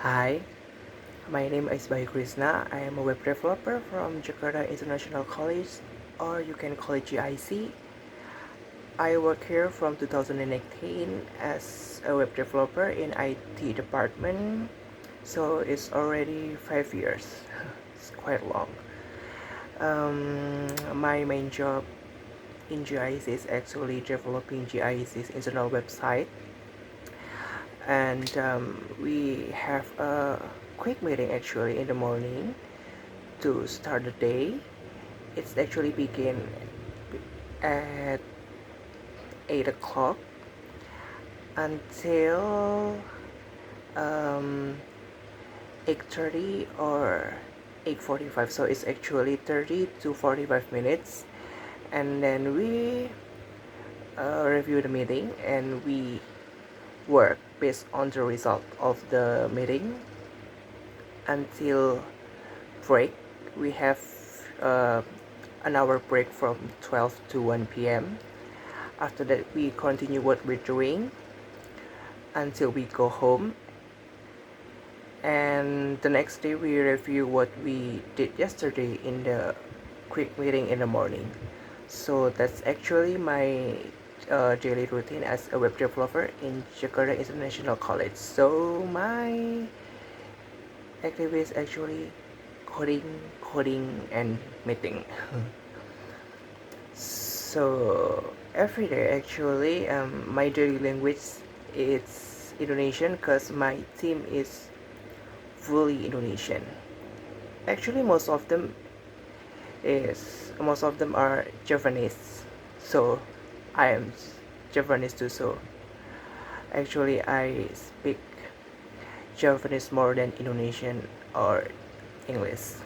Hi, my name is Bayu Krisna. I am a web developer from Jakarta International College, or you can call it GIC. I work here from 2018 as a web developer in IT department, so it's already 5 years. It's quite long. My main job in GIC is actually developing GIC's internal website, and we have a quick meeting actually in the morning to start the day. It's actually begin at 8 o'clock until 8:30 or 8:45, so it's actually 30 to 45 minutes, and then we review the meeting and we work based on the result of the meeting until break. We have uh, an hour break from 12 to 1 p.m. After that, we continue what we're doing until we go home, and the next day we review what we did yesterday in the quick meeting in the morning. So that's actually my daily routine as a web developer in Jakarta International College. So my activity is actually coding and meeting. So every day actually my daily language is Indonesian because my team is fully Indonesian. Actually most of them are Japanese, so I am Japanese too. So actually I speak Japanese more than Indonesian or English.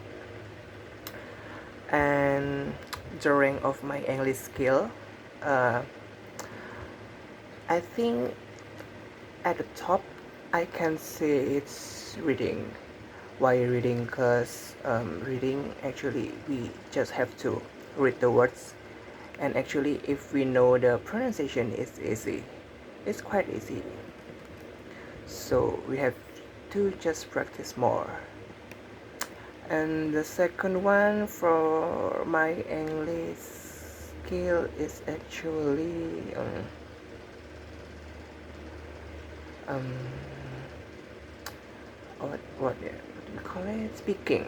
And the rank of my English skill, uh, I think at the top I can say it's reading. Why reading? Because reading actually we just have to read the words, and actually if we know the pronunciation is easy. It's quite easy, so we have to just practice more. And the second one for my English skill is actually um what do you call it, speaking.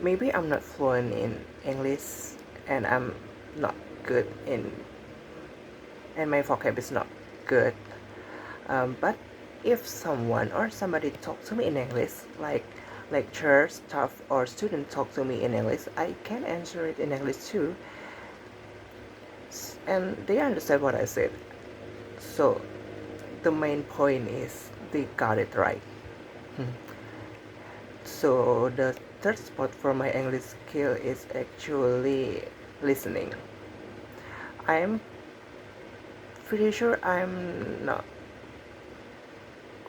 Maybe I'm not fluent in English, and I'm not good in, and my vocab is not good, but if someone or somebody talk to me in English, like lecturer, staff, or student talk to me in English, I can answer it in English too, and they understand what I said. So the main point is they got it right. So the third spot for my English skill is actually listening. I'm pretty sure I'm not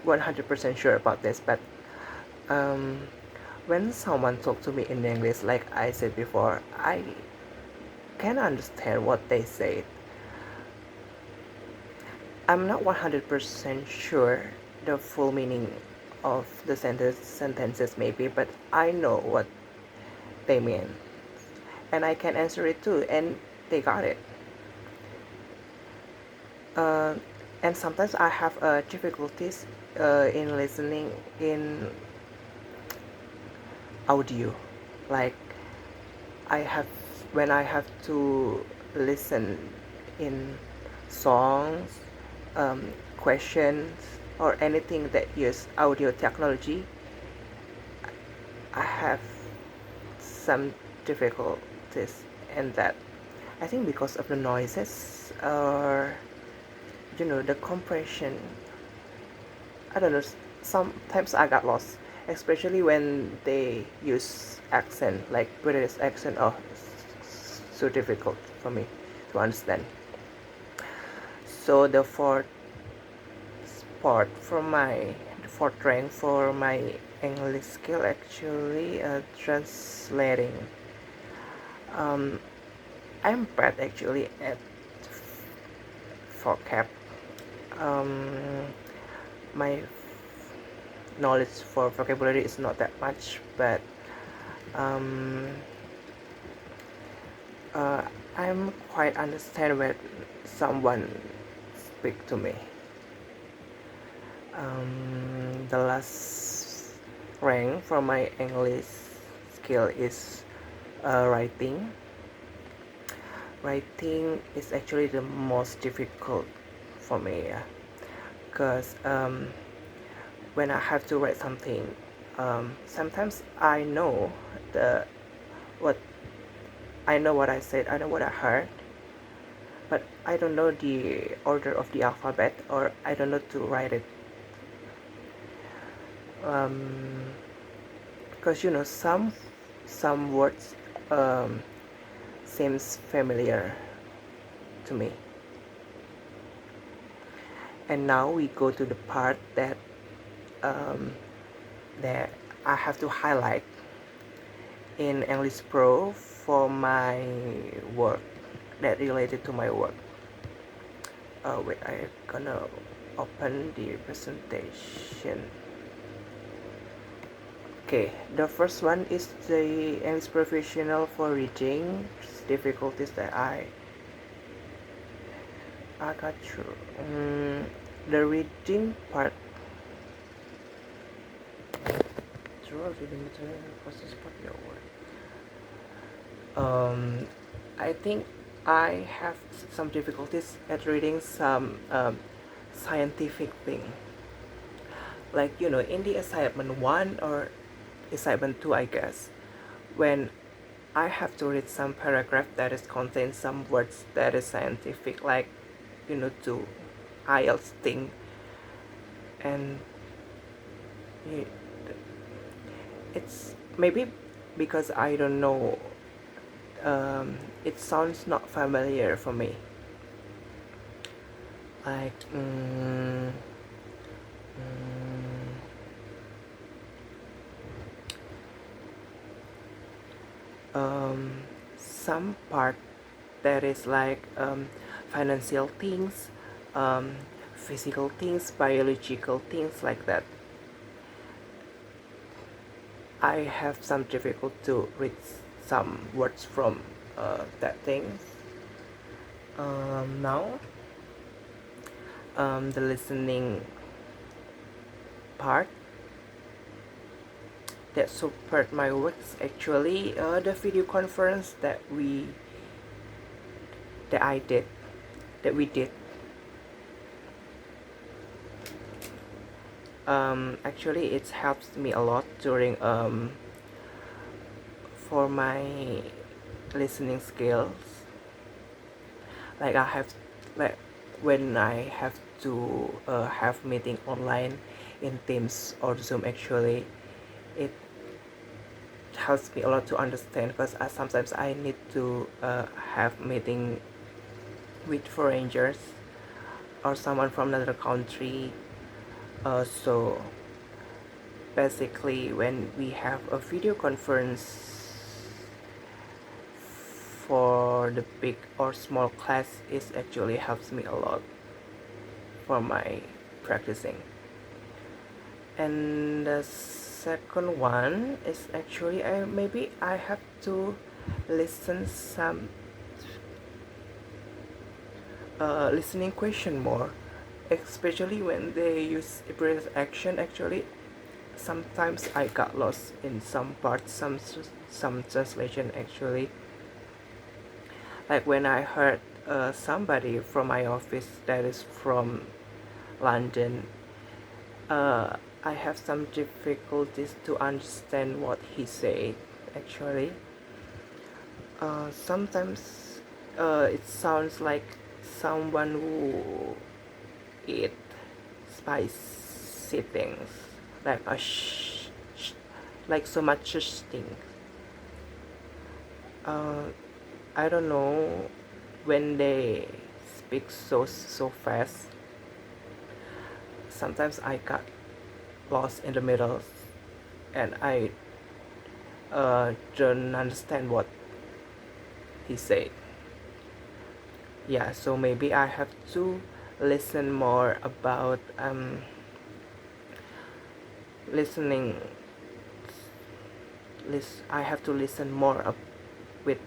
100% sure about this, but when someone talk to me in English, like I said before, I can understand what they say. I'm not 100% sure the full meaning of the sentences maybe, but I know what they mean, and I can answer it too, and they got it. Uh, and sometimes I have difficulties in listening in audio, like I have when I have to listen in songs, questions, or anything that use audio technology. I have some difficulties in that. I think because of the noises, or the compression. I don't know, sometimes I got lost, especially when they use accent, like British accent. Oh, it's so difficult for me to understand. So the fourth rank for my English skill actually translating. I'm bad actually at vocab. my knowledge for vocabulary is not that much, but um, I'm quite understand when someone speak to me. The last rank for my English skill is writing. Writing is actually the most difficult for me, yeah, because when I have to write something, sometimes the what I know what I said, I know what I heard, but I don't know the order of the alphabet, or I don't know to write it. Because some words seems familiar to me. And now we go to the part um, that I have to highlight in English Pro for my work, that related to my work. Wait, I'm gonna open the presentation. Okay, the first one is the English Professional for reading difficulties that I got through. The reading part. Reading material process part your work. I think I have some difficulties at reading some scientific thing. Like in the assignment 1 or assignment 2, I guess, when I have to read some paragraph that is contains some words that is scientific, like to IELTS thing, and it's maybe because I don't know, it sounds not familiar for me, like some part that is like financial things, physical things, biological things, like that. I have some difficulty to read some words from that things. Now the listening part that support my works, actually the video conference that we did. Actually it helps me a lot during for my listening skills. Like when I have to have meeting online in Teams or Zoom, actually it helps me a lot to understand, because sometimes I need to have meeting with foreigners or someone from another country. So basically when we have a video conference for the big or small class, it actually helps me a lot for my practicing. And the second one is actually maybe I have to listen some listening question more, especially when they use abbreviated action. Actually sometimes I got lost in some parts, some translation, actually. Like when I heard somebody from my office that is from London, I have some difficulties to understand what he said, actually. Sometimes it sounds like someone who eat spicy things, like like so much things. I don't know, when they speak so fast, sometimes I got lost in the middle and I don't understand what he said. Yeah, so maybe I have to listen more about listening. I have to listen more up with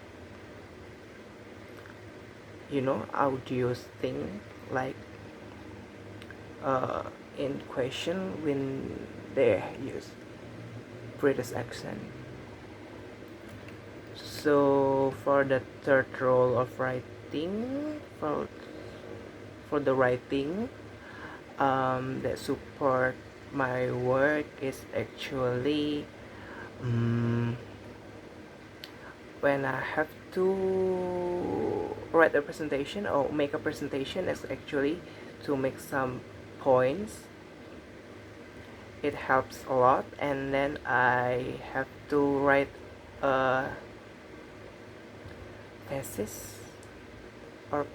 audio thing, like uh, in question when they use British accent. So for the third role of writing, for the writing that support my work is actually when I have to write a presentation or make a presentation, is actually to make some points. It helps a lot. And then I have to write a thesis, or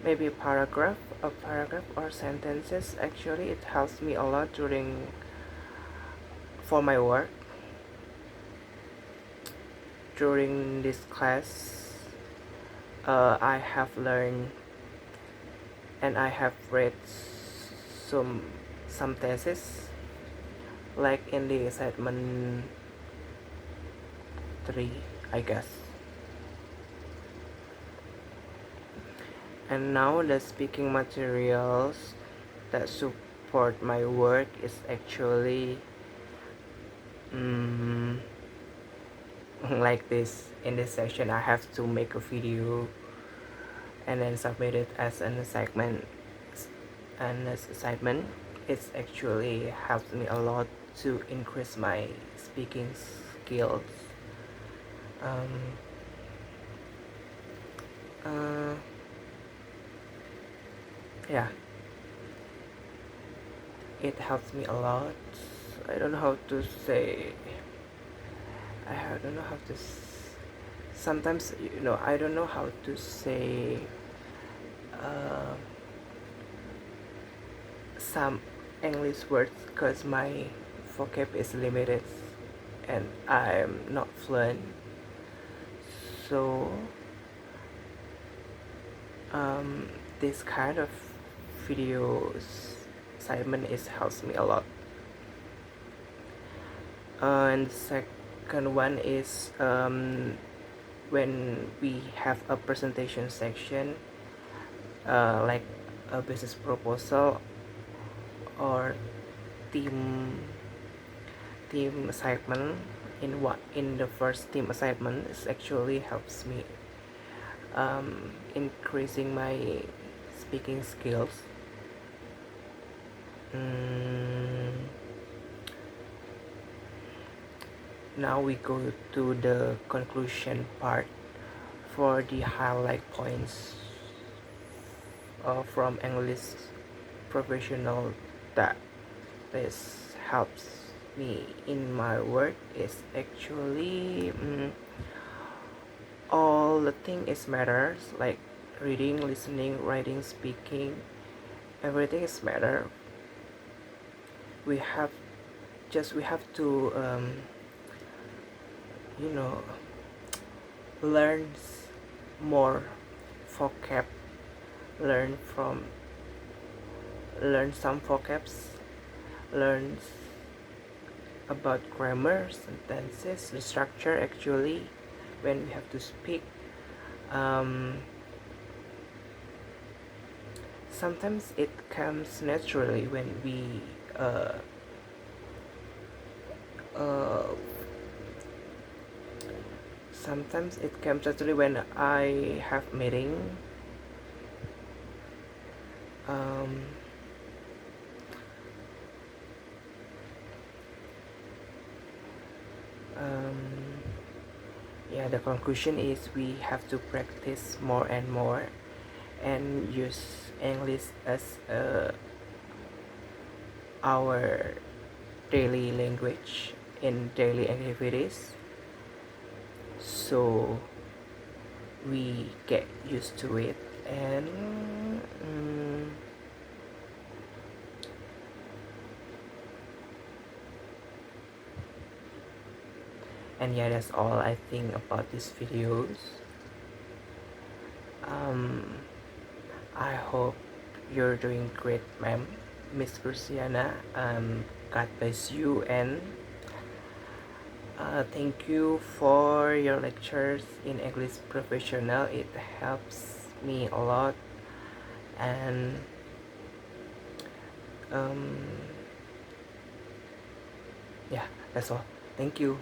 maybe a paragraph or sentences. Actually, it helps me a lot for my work. During this class, I have learned and I have read some thesis, like in the assignment 3, I guess. And now the speaking materials that support my work is actually like this. In this section, I have to make a video and then submit it as an assignment. And this assignment, it's actually helped me a lot to increase my speaking skills. Yeah, it helps me a lot. I don't know how to say. I don't know how to. Sometimes I don't know how to say some English words because my vocab is limited and I'm not fluent. So this kind of videos assignment helps me a lot. And the second one is when we have a presentation section, like a business proposal or team assignment. In the first team assignment, it actually helps me increasing my speaking skills. Now we go to the conclusion part for the highlight points from English professional that this helps me in my work is actually all the thing is matters, like reading, listening, writing, speaking, everything is matter. We have to learn more vocab, learn some vocabs, learn about grammar, sentences, the structure actually when we have to speak. Sometimes it comes naturally when we sometimes it comes naturally when I have meeting. Yeah, the conclusion is we have to practice more and more and use English as our daily language in daily activities, so we get used to it. And yeah, that's all I think about these videos. I hope you're doing great, ma'am. Miss Christiana. God bless you, and thank you for your lectures in English Professional. It helps me a lot, and um, yeah, that's all. Thank you.